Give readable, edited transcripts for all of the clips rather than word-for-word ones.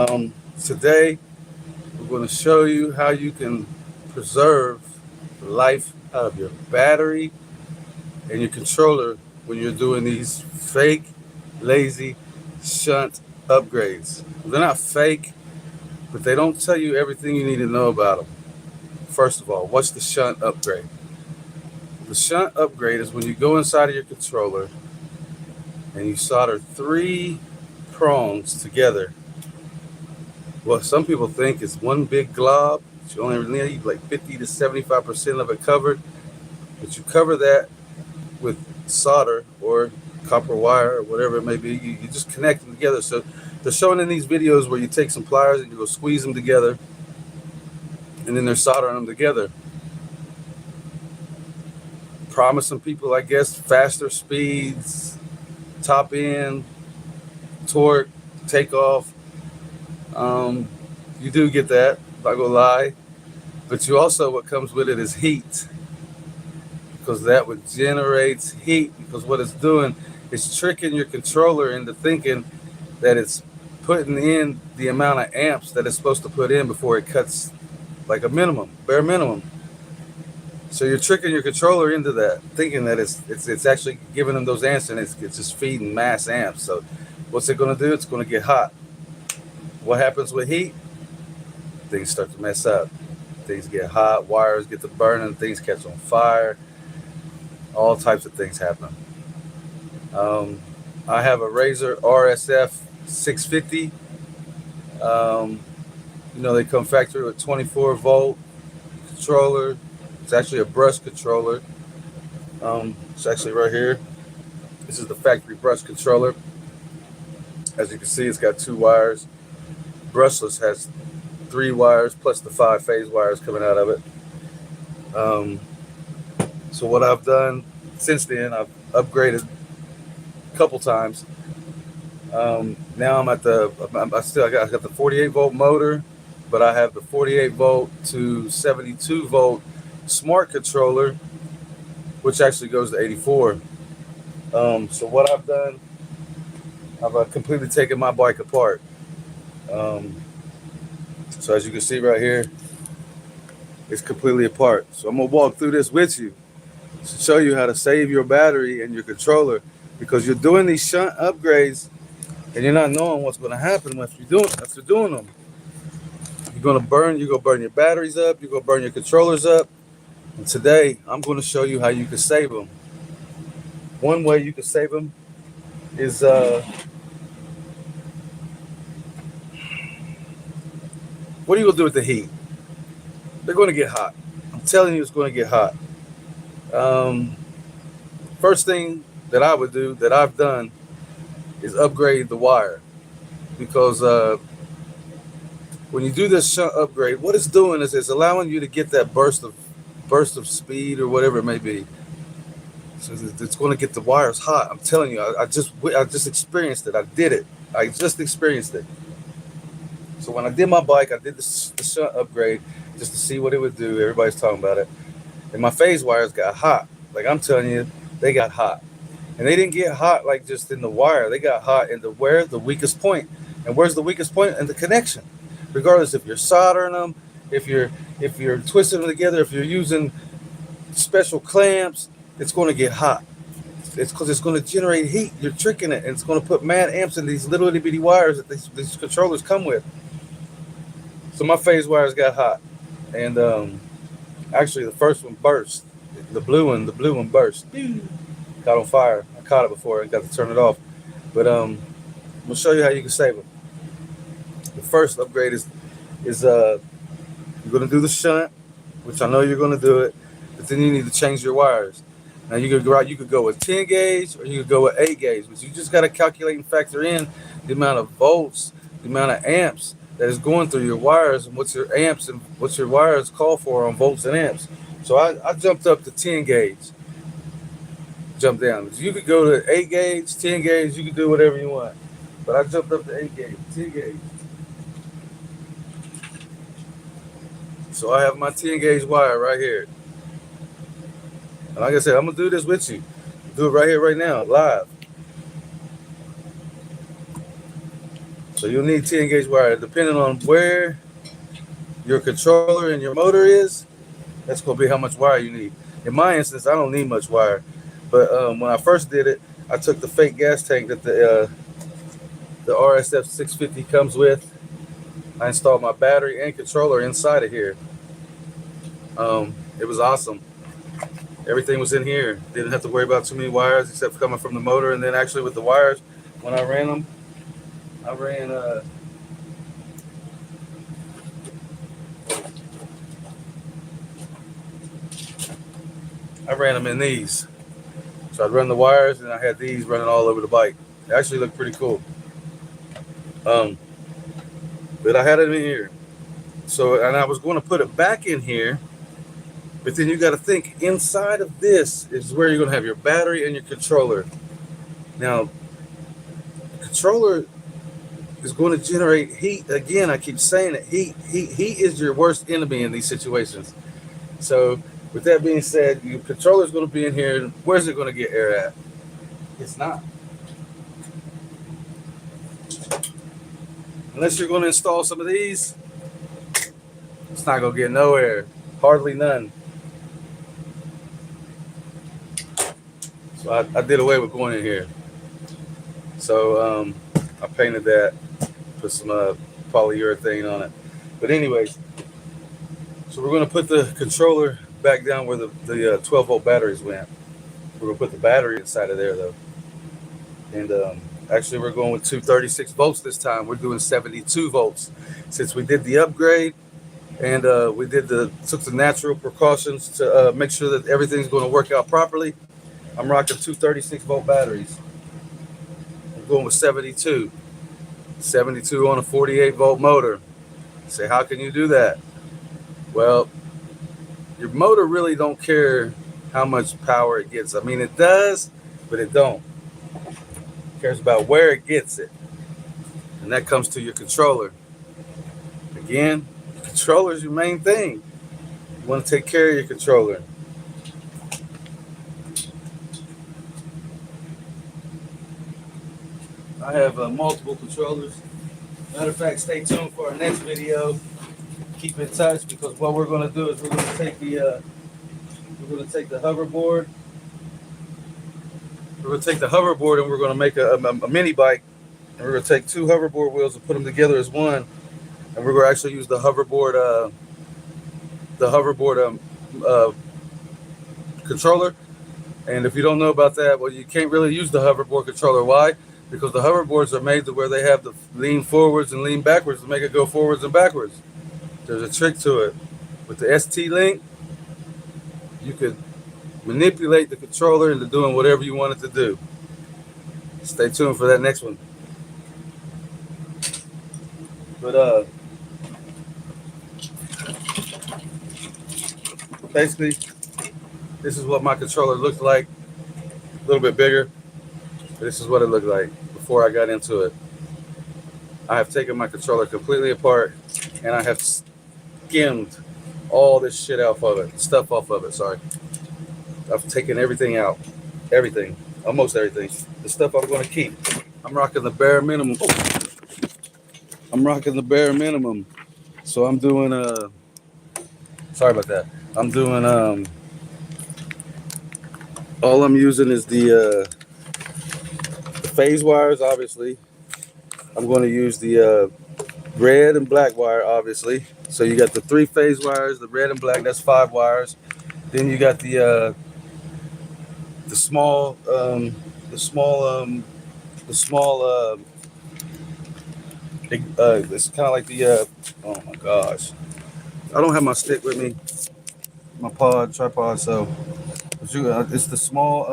Today, we're going to show you how you can preserve the life out of your battery and your controller when you're doing these fake, lazy shunt upgrades. They're not fake, but they don't tell you everything you need to know about them. First of all, what's the shunt upgrade? The shunt upgrade is when you go inside of your controller and you solder three prongs together. What some people think is one big glob. You only need like 50 to 75% of it covered, but you cover that with solder or copper wire or whatever it may be. You just connect them together. So they're showing in these videos where you take some pliers and you go squeeze them together, and then they're soldering them together, promising people, I guess, faster speeds, top end, torque, takeoff. You do get that, not gonna lie, but you also, what comes with it is heat, because that would generate heat, because what it's doing is tricking your controller into thinking that it's putting in the amount of amps that it's supposed to put in before it cuts, like a minimum, bare minimum. So you're tricking your controller into that, thinking that it's actually giving them those amps, and it's just feeding mass amps. So what's it going to do? It's going to get hot. What happens with heat? Things start to mess up. Things get hot, wires get to burning, things catch on fire, all types of things happen. I have a Razer RSF 650. They come factory with 24-volt controller. It's actually a brush controller. It's actually right here. This is the factory brush controller. As you can see, it's got two wires. Brushless has three wires plus the 5-phase wires coming out of it. So what I've done since then, I've upgraded a couple times. Now I'm at I got the 48-volt motor, but I have the 48-volt to 72-volt smart controller, which actually goes to 84. So what I've done, I've completely taken my bike apart. So as you can see right here, it's completely apart. So I'm gonna walk through this with you to show you how to save your battery and your controller, because you're doing these shunt upgrades and you're not knowing what's going to happen after doing them. You're gonna burn your batteries up. You're gonna burn your controllers up. And today I'm going to show you how you can save them. One way you can save them is what are you gonna do with the heat? They're going to get hot. I'm telling you, it's going to get hot. First thing that I would do, that I've done, is upgrade the wire, because when you do this shunt upgrade, what it's doing is it's allowing you to get that burst of speed or whatever it may be. So it's going to get the wires hot. I'm telling you, I just experienced it. I did it. I just experienced it. So when I did my bike, I did the shunt upgrade just to see what it would do. Everybody's talking about it, and my phase wires got hot. Like I'm telling you, they got hot. And they didn't get hot like just in the wire. They got hot in the weakest point. And where's the weakest point? In the connection. Regardless if you're soldering them, if you're twisting them together, if you're using special clamps, it's going to get hot. It's because it's going to generate heat. You're tricking it, and it's going to put mad amps in these little itty bitty wires that these controllers come with. So my phase wires got hot, and actually the first one burst. The blue one burst. Caught on fire. I caught it before and got to turn it off. But I'm gonna show you how you can save them. The first upgrade is you're gonna do the shunt, which I know you're gonna do it, but then you need to change your wires. Now you could go with 10 gauge or you could go with 8 gauge, but you just gotta calculate and factor in the amount of volts, the amount of amps that is going through your wires, and what's your amps and what's your wires call for on volts and amps. So I jumped up to 10 gauge. Jump down. You could go to 8 gauge, 10 gauge, you could do whatever you want. But I jumped up to 8 gauge, 10 gauge. So I have my 10 gauge wire right here. And like I said, I'm going to do this with you. Do it right here, right now, live. So you'll need 10 gauge wire. Depending on where your controller and your motor is, that's going to be how much wire you need. In my instance, I don't need much wire. But when I first did it, I took the fake gas tank that the RSF 650 comes with. I installed my battery and controller inside of here. It was awesome. Everything was in here. Didn't have to worry about too many wires except coming from the motor. And then actually with the wires, when I ran them, I ran them in these. So I'd run the wires and I had these running all over the bike. It actually looked pretty cool. But I had it in here. So, and I was going to put it back in here, but then you got to think inside of this is where you're going to have your battery and your controller. Now, the controller is going to generate heat. Again, I keep saying it. Heat is your worst enemy in these situations. So, with that being said, your controller is going to be in here. Where's it going to get air at? It's not. Unless you're going to install some of these, it's not going to get no air. Hardly none. So I did away with going in here. So I painted that, put some polyurethane on it. But anyways, so we're going to put the controller back down where the 12 volt batteries went. We're going to put the battery inside of there though. And actually we're going with 236 volts this time. We're doing 72 volts. Since we did the upgrade and we took the natural precautions to make sure that everything's going to work out properly, I'm rocking 236 volt batteries. I'm going with 72 on a 48 volt motor. Say, how can you do that? Well, your motor really don't care how much power it gets. I mean, it does, but it don't. It cares about where it gets it. And that comes to your controller. Again, the controller is your main thing. You want to take care of your controller. I have multiple controllers. Matter of fact, stay tuned for our next video. Keep in touch because what we're going to do is we're going to take the hoverboard. We're going to take the hoverboard and we're going to make a mini bike. And we're going to take two hoverboard wheels and put them together as one. And we're going to actually use the hoverboard controller. And if you don't know about that, well, you can't really use the hoverboard controller. Why? Because the hoverboards are made to where they have the lean forwards and lean backwards to make it go forwards and backwards. There's a trick to it. With the ST link, you could manipulate the controller into doing whatever you want it to do. Stay tuned for that next one. But basically, this is what my controller looked like. A little bit bigger. This is what it looked like before I got into it. I have taken my controller completely apart and I have skimmed all this shit off of it. Stuff off of it, sorry. I've taken everything out. Everything. Almost everything. The stuff I'm going to keep. I'm rocking the bare minimum. So I'm doing sorry about that. I'm doing all I'm using is the phase wires, obviously. I'm going to use the red and black wire, obviously. So you got the 3 phase wires, the red and black, that's 5 wires. Then you got the small it's kind of like the oh my gosh, I don't have my stick with me, my tripod, so it's the small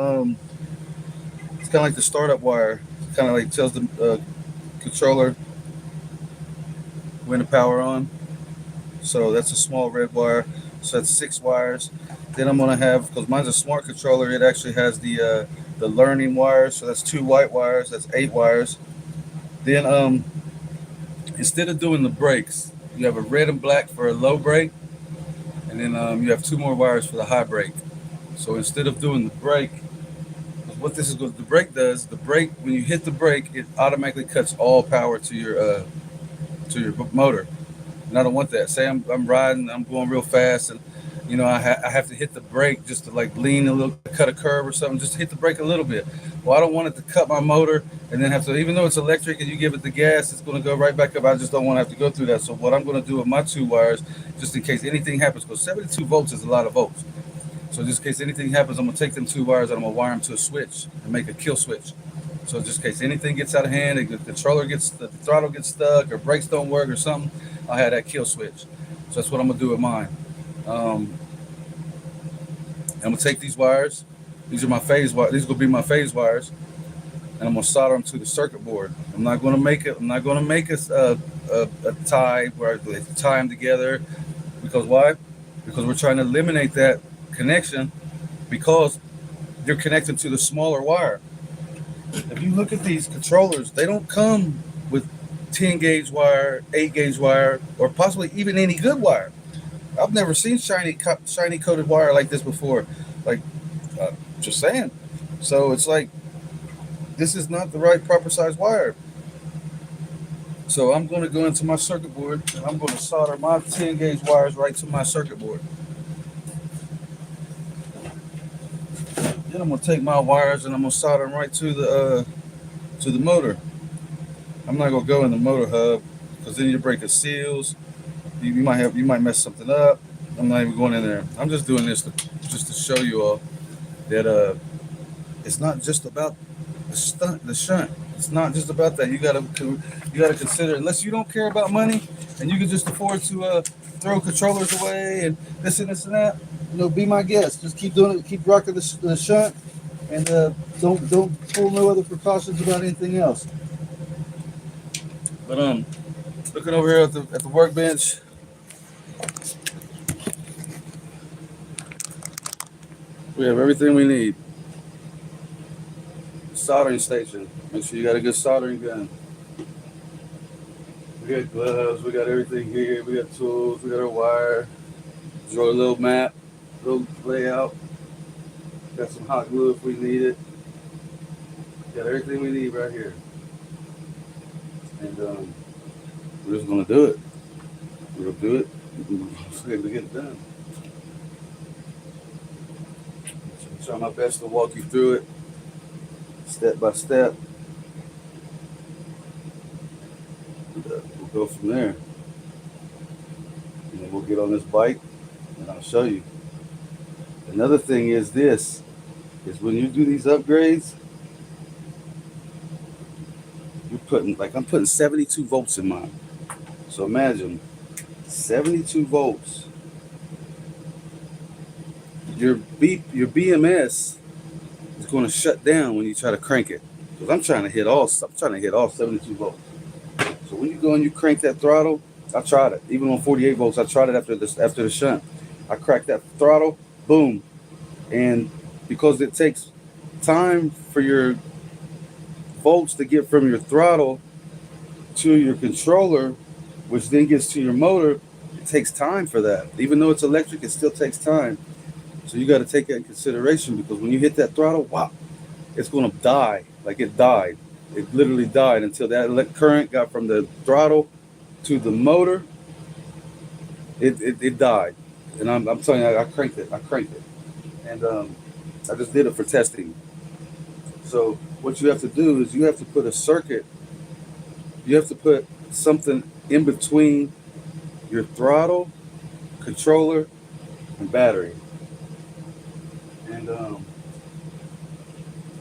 it's kind of like the startup wire. It kind of like tells the controller when to power on. So that's a small red wire. So that's 6 wires. Then I'm gonna have, because mine's a smart controller, it actually has the learning wires. So that's 2 white wires. That's 8 wires. Then instead of doing the brakes, you have a red and black for a low brake, and then you have 2 more wires for the high brake. So instead of doing the brake, because what this is going the brake does, the brake, when you hit the brake, it automatically cuts all power to your motor. And I don't want that. Say I'm riding, I'm going real fast, and I have to hit the brake just to like lean a little, cut a curve or something, just hit the brake a little bit. Well, I don't want it to cut my motor and then have to, even though it's electric and you give it the gas, it's going to go right back up. I just don't want to have to go through that. So what I'm going to do with my two wires, just in case anything happens, because 72 volts is a lot of volts. So just in case anything happens, I'm gonna take them two wires and I'm gonna wire them to a switch and make a kill switch. So just in case anything gets out of hand, the controller gets, the throttle gets stuck, or brakes don't work or something, I'll have that kill switch. So that's what I'm gonna do with mine. Um, I'm gonna take these wires. These are my phase wires. These are gonna be my phase wires, and I'm gonna solder them to the circuit board. I'm not gonna make it. I'm not gonna make a tie where they tie them together. Because why? Because we're trying to eliminate that connection, because you're connected to the smaller wire. If you look at these controllers, they don't come with 10 gauge wire, 8 gauge wire, or possibly even any good wire. I've never seen shiny coated wire like this before. Like, uh, just saying. So it's like, this is not the right proper size wire. So I'm going to go into my circuit board and I'm going to solder my 10 gauge wires right to my circuit board. Then I'm gonna take my wires and I'm gonna solder them right to the motor. I'm not gonna go in the motor hub because then your breaker seals. You might mess something up. I'm not even going in there. I'm just doing this just to show you all that it's not just about the shunt. It's not just about that. You gotta consider, unless you don't care about money and you can just afford to throw controllers away and this and that. Be my guest. Just keep doing it. Keep rocking the shunt, and don't pull no other precautions about anything else. But looking over here at the workbench, we have everything we need. Soldering station. Make sure you got a good soldering gun. We got gloves. We got everything here. We got tools. We got our wire. Draw a little map, little layout. Got some hot glue if we need it. Got everything we need right here. And we're just gonna do it. We're gonna do it. We're gonna get it done. So try my best to walk you through it, step by step. We'll go from there. And then we'll get on this bike and I'll show you. Another thing is this, is when you do these upgrades, I'm putting 72 volts in mine. So imagine 72 volts. Your BMS is going to shut down when you try to crank it. Because I'm trying to hit all 72 volts. So when you go and you crank that throttle, I tried it. Even on 48 volts, I tried it after the shunt. I cracked that throttle, boom. And because it takes time for your volts to get from your throttle to your controller, which then gets to your motor, it takes time for that. Even though it's electric, it still takes time. So you got to take that in consideration, because when you hit that throttle, wow, it's going to die. Like it died. It literally died until that current got from the throttle to the motor. It died. And I'm telling you, I cranked it. And I just did it for testing. So what you have to do is you have to put a circuit, you have to put something in between your throttle, controller, and battery. And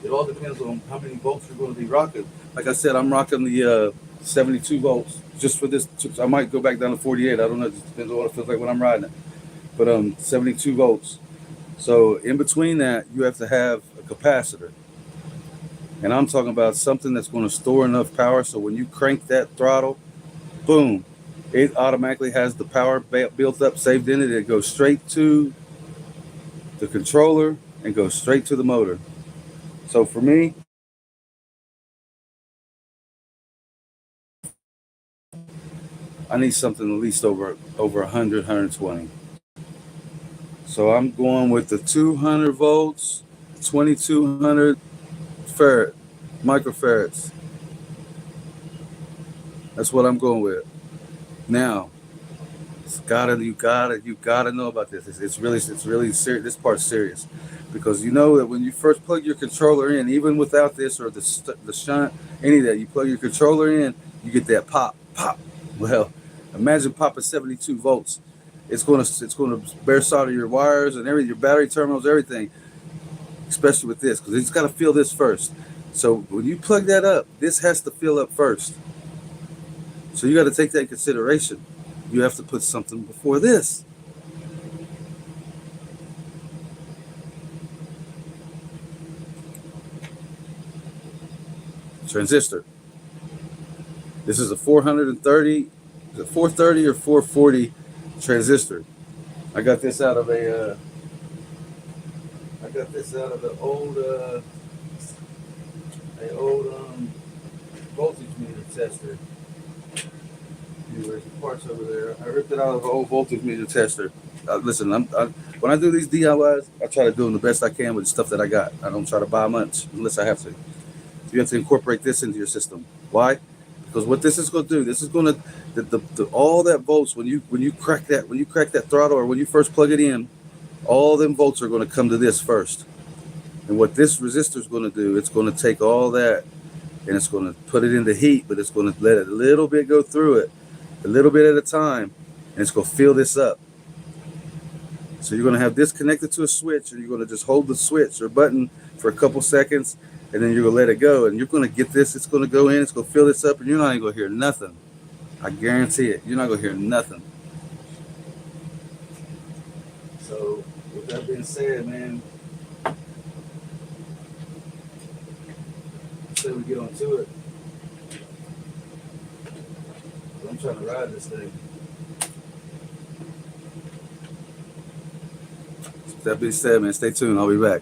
it all depends on how many volts you're going to be rocking. Like I said, I'm rocking the 72 volts just for this. I might go back down to 48. I don't know. It just depends on what it feels like when I'm riding it. But 72 volts. So in between that, you have to have a capacitor. And I'm talking about something that's going to store enough power so when you crank that throttle, boom, it automatically has the power built up, saved in it. It goes straight to the controller and goes straight to the motor. So for me, I need something at least over 100, 120. So I'm going with the 200 volts, 2200. microfarad, microfarads. That's what I'm going with. Now, you gotta know about this. It's really serious. This part's serious, because you know that when you first plug your controller in, even without this or the shunt, any of that, you plug your controller in, you get that pop. Well, imagine popping 72 volts. It's gonna bear solder your wires and everything, your battery terminals, everything. Especially with this, because it's got to fill this first. So when you plug that up, this has to fill up first. So you got to take that in consideration. You have to put something before this. Transistor. This is a 430, is it 430 or 440 transistor. I got this out of the old voltage meter tester. There's parts over there. I ripped it out of an old voltage meter tester. Listen, when I do these DIYs, I try to do them the best I can with the stuff that I got. I don't try to buy much unless I have to. You have to incorporate this into your system. Why? Because what this is going to do, this is going to all that volts when you crack that throttle, or when you first plug it in, all them volts are going to come to this first. And what this resistor is going to do, it's going to take all that and it's going to put it into heat, but it's going to let it a little bit go through it, a little bit at a time, and it's going to fill this up. So you're going to have this connected to a switch, and you're going to just hold the switch or button for a couple seconds, and then you're going to let it go, and you're going to get this. It's going to go in. It's going to fill this up, and you're not even going to hear nothing. I guarantee it. You're not going to hear nothing. So with that being said, man, say we get on to it. I'm trying to ride this thing. With that being said, man, stay tuned. I'll be back.